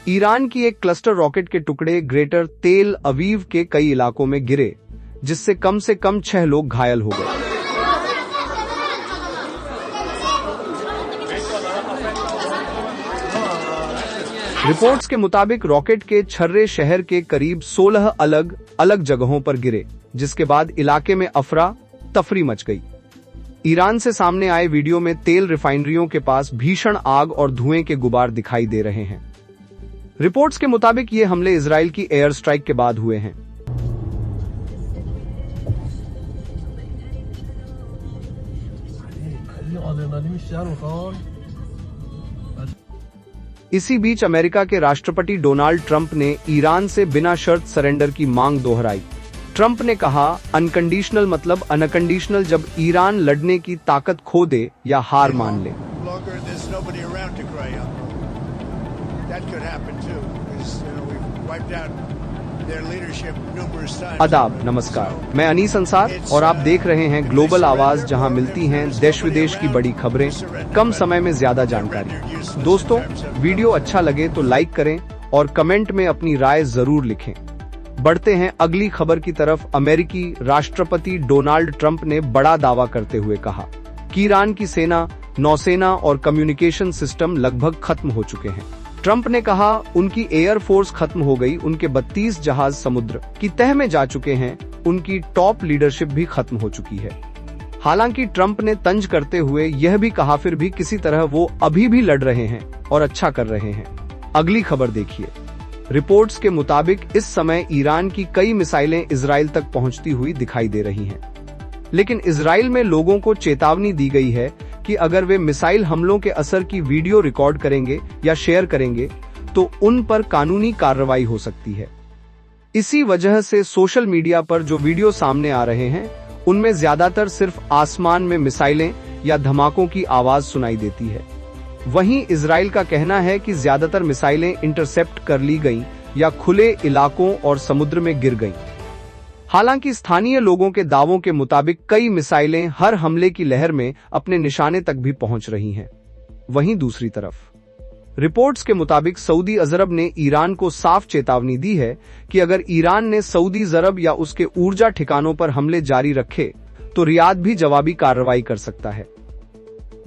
Iran की एक cluster rocket के टुकड़े ग्रेटर तेल अवीव के कई इलाकों में गिरे, जिससे कम से कम 6 लोग घायल हो गए। रिपोर्ट्स के मुताबिक रॉकेट के छर्रे शहर के करीब 16 अलग अलग जगहों पर गिरे, जिसके बाद इलाके में अफरा तफरी मच गई। ईरान से सामने आए वीडियो में तेल रिफाइनरियों के पास भीषण आग और धुएं के गुबार दिखाई दे रहे हैं। रिपोर्ट्स के मुताबिक ये हमले इजराइल की एयर स्ट्राइक के बाद हुए हैं। इसी बीच अमेरिका के राष्ट्रपति डोनाल्ड ट्रंप ने ईरान से बिना शर्त सरेंडर की मांग दोहराई। ट्रंप ने कहा, अनकंडीशनल मतलब अनकंडीशनल जब ईरान लड़ने की ताकत खो दे या हार मान ले। आदाब, नमस्कार, मैं अनीस अंसार और आप देख रहे हैं ग्लोबल आवाज, जहां मिलती हैं देश विदेश की बड़ी खबरें कम समय में ज्यादा जानकारी। दोस्तों, वीडियो अच्छा लगे तो लाइक करें और कमेंट में अपनी राय जरूर लिखें। बढ़ते हैं अगली खबर की तरफ। अमेरिकी राष्ट्रपति डोनाल्ड ट्रंप ने बड़ा दावा करते हुए कहा कि ईरान की सेना, नौसेना और कम्युनिकेशन सिस्टम लगभग खत्म हो चुके हैं। ट्रंप ने कहा, उनकी एयर फोर्स खत्म हो गई, उनके 32 जहाज समुद्र की तह में जा चुके हैं, उनकी टॉप लीडरशिप भी खत्म हो चुकी है। हालांकि ट्रंप ने तंज करते हुए यह भी कहा, फिर भी किसी तरह वो अभी भी लड़ रहे हैं और अच्छा कर रहे हैं। अगली खबर देखिए। रिपोर्ट्स के मुताबिक इस समय ईरान की कई मिसाइलें इजराइल तक पहुंचती हुई दिखाई दे रही हैं। लेकिन इजराइल में लोगों को चेतावनी दी गई है कि अगर वे मिसाइल हमलों के असर की वीडियो रिकॉर्ड करेंगे या शेयर करेंगे तो उन पर कानूनी कार्रवाई हो सकती है। इसी वजह से सोशल मीडिया पर जो वीडियो सामने आ रहे हैं उनमें ज्यादातर सिर्फ आसमान में मिसाइलें या धमाकों की आवाज सुनाई देती है। वहीं इजराइल का कहना है कि ज्यादातर मिसाइलें इंटरसेप्ट कर ली गईं या खुले इलाकों और समुद्र में गिर गईं। हालांकि स्थानीय लोगों के दावों के मुताबिक कई मिसाइलें हर हमले की लहर में अपने निशाने तक भी पहुंच रही हैं। वहीं दूसरी तरफ रिपोर्ट्स के मुताबिक सऊदी अरब ने ईरान को साफ चेतावनी दी है कि अगर ईरान ने सऊदी अरब या उसके ऊर्जा ठिकानों पर हमले जारी रखे तो रियाद भी जवाबी कार्रवाई कर सकता है।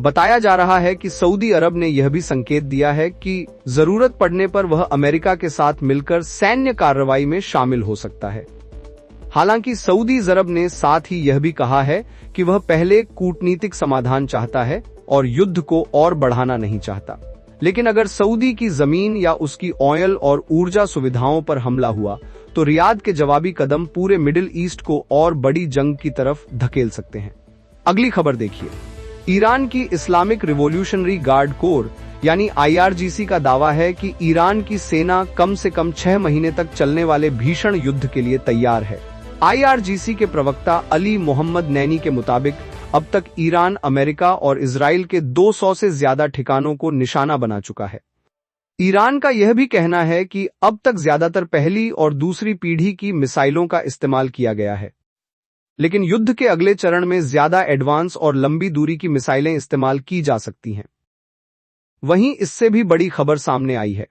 बताया जा रहा है कि सऊदी अरब ने यह भी संकेत दिया है कि जरूरत पड़ने पर वह अमेरिका के साथ मिलकर सैन्य कार्रवाई में शामिल हो सकता है। हालांकि सऊदी अरब ने साथ ही यह भी कहा है कि वह पहले कूटनीतिक समाधान चाहता है और युद्ध को और बढ़ाना नहीं चाहता। लेकिन अगर सऊदी की जमीन या उसकी ऑयल और ऊर्जा सुविधाओं पर हमला हुआ तो रियाद के जवाबी कदम पूरे मिडिल ईस्ट को और बड़ी जंग की तरफ धकेल सकते हैं। अगली खबर देखिए। ईरान की इस्लामिक रिवॉल्यूशनरी गार्ड कोर यानी IRGC का दावा है कि ईरान की सेना कम से कम 6 महीने तक चलने वाले भीषण युद्ध के लिए तैयार है। IRGC के प्रवक्ता अली मोहम्मद नैनी के मुताबिक अब तक ईरान अमेरिका और इजराइल के 200 से ज्यादा ठिकानों को निशाना बना चुका है। ईरान का यह भी कहना है कि अब तक ज्यादातर पहली और दूसरी पीढ़ी की मिसाइलों का इस्तेमाल किया गया है, लेकिन युद्ध के अगले चरण में ज्यादा एडवांस और लंबी दूरी की मिसाइलें इस्तेमाल की जा सकती हैं। वहीं इससे भी बड़ी खबर सामने आई है।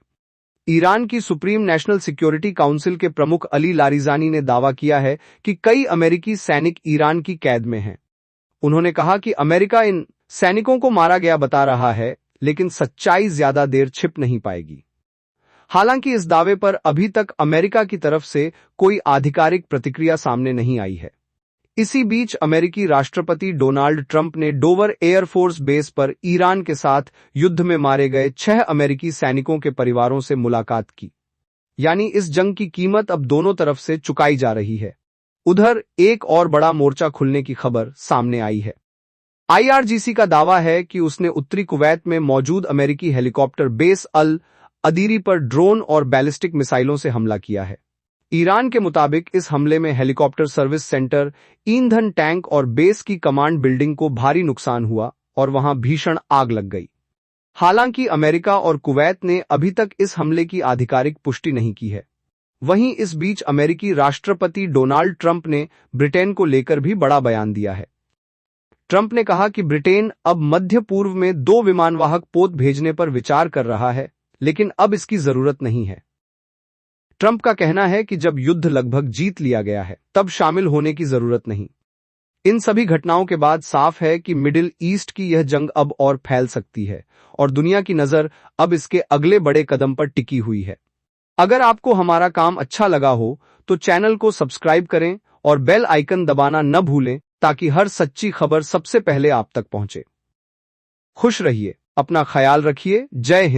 ईरान की सुप्रीम नेशनल सिक्योरिटी काउंसिल के प्रमुख अली लारिजानी ने दावा किया है कि कई अमेरिकी सैनिक ईरान की कैद में हैं। उन्होंने कहा कि अमेरिका इन सैनिकों को मारा गया बता रहा है, लेकिन सच्चाई ज्यादा देर छिप नहीं पाएगी। हालांकि इस दावे पर अभी तक अमेरिका की तरफ से कोई आधिकारिक प्रतिक्रिया सामने नहीं आई है। इसी बीच अमेरिकी राष्ट्रपति डोनाल्ड ट्रंप ने डोवर एयरफोर्स बेस पर ईरान के साथ युद्ध में मारे गए 6 अमेरिकी सैनिकों के परिवारों से मुलाकात की। यानी इस जंग की कीमत अब दोनों तरफ से चुकाई जा रही है। उधर एक और बड़ा मोर्चा खुलने की खबर सामने आई है। IRGC का दावा है कि उसने उत्तरी कुवैत में मौजूद अमेरिकी हेलीकॉप्टर बेस अल अदीरी पर ड्रोन और बैलिस्टिक मिसाइलों से हमला किया है। ईरान के मुताबिक इस हमले में हेलीकॉप्टर सर्विस सेंटर, ईंधन टैंक और बेस की कमांड बिल्डिंग को भारी नुकसान हुआ और वहां भीषण आग लग गई। हालांकि अमेरिका और कुवैत ने अभी तक इस हमले की आधिकारिक पुष्टि नहीं की है। वहीं इस बीच अमेरिकी राष्ट्रपति डोनाल्ड ट्रंप ने ब्रिटेन को लेकर भी बड़ा बयान दिया है। ट्रंप ने कहा कि ब्रिटेन अब मध्य पूर्व में 2 विमानवाहक पोत भेजने पर विचार कर रहा है, लेकिन अब इसकी जरूरत नहीं है। ट्रंप का कहना है कि जब युद्ध लगभग जीत लिया गया है, तब शामिल होने की जरूरत नहीं। इन सभी घटनाओं के बाद साफ है कि मिडिल ईस्ट की यह जंग अब और फैल सकती है और दुनिया की नजर अब इसके अगले बड़े कदम पर टिकी हुई है। अगर आपको हमारा काम अच्छा लगा हो तो चैनल को सब्सक्राइब करें और बेल आइकन दबाना न भूलें ताकि हर सच्ची खबर सबसे पहले आप तक पहुंचे। खुश रहिए, अपना ख्याल रखिए। जय हिंद।